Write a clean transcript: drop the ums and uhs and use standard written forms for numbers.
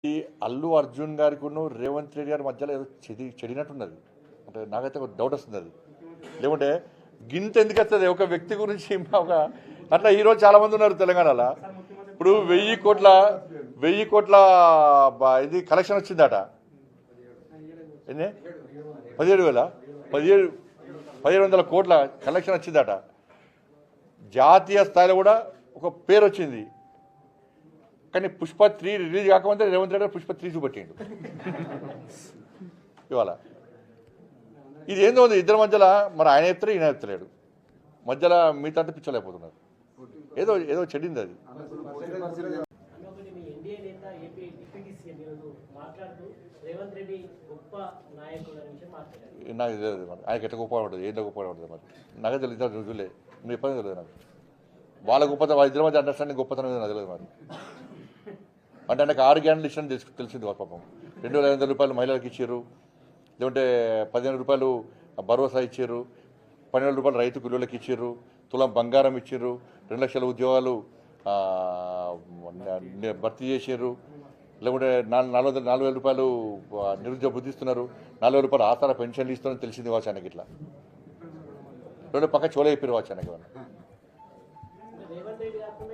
ఈ అల్లు అర్జున్ గారికి రేవంత్ రెడ్డి గారి మధ్యలో ఏదో చెడినట్టున్నది. అంటే నాకైతే ఒక డౌట్ వస్తుంది. అది లేకుంటే గింత ఎందుకు వస్తుంది ఒక వ్యక్తి గురించి ఒక అట్లా ఈరోజు చాలామంది ఉన్నారు తెలంగాణలో. ఇప్పుడు 1000 కోట్ల ఇది కలెక్షన్ వచ్చిందట. ఎన్ని 17,000 కోట్ల కలెక్షన్ వచ్చిందట. జాతీయ స్థాయిలో కూడా ఒక పేరు వచ్చింది. కానీ పుష్ప 3 రిలీజ్ కాకముందే రేవంత్ రెడ్డి పుష్ప 3 చూపెట్టిండు ఇవాళ. ఇది ఏందో ఉంది ఇద్దరి మధ్యలో. మరి ఆయన ఎత్తలేడు, ఈయన ఎత్తలేడు, మధ్యలో మిగతా పిచ్చలేకపోతున్నారు. ఏదో ఏదో చెడింది అది. నాకు తెలియదు మరి ఆయనకి ఎట్లా గొప్ప ఉంటుంది, ఏంటో గొప్ప ఉంటుంది. మరి నాకే తెలియదు, రుజువులే మీ చెప్పని తెలియదు నాకు. వాళ్ళ గొప్పతనం, వాళ్ళ ఇద్దరి మధ్య అండర్స్టాండింగ్ గొప్పతనం నాకు తెలియదు. మరి అంటే ఆయనకు 6 గ్యారెంటీలు ఇష్టం తెలిసింది వాళ్ళ పాపం. 2,500 రూపాయలు మహిళలకు ఇచ్చారు, లేకుంటే 15 రూపాయలు భరోసా ఇచ్చారు, 12 రూపాయలు రైతు కూలీలకు ఇచ్చారు, తులం బంగారం ఇచ్చారు, 2 లక్షల ఉద్యోగాలు భర్తీ చేసారు, లేకుంటే 4,000 రూపాయలు నిరుద్యోగ బుద్ధిస్తున్నారు, 4,000 రూపాయలు ఆసార పెన్షన్లు ఇస్తున్నారని తెలిసింది కావచ్చు ఆయనకి. ఇట్లా 2 పక్క చోళ చెప్పారు కావచ్చు ఆయనకి.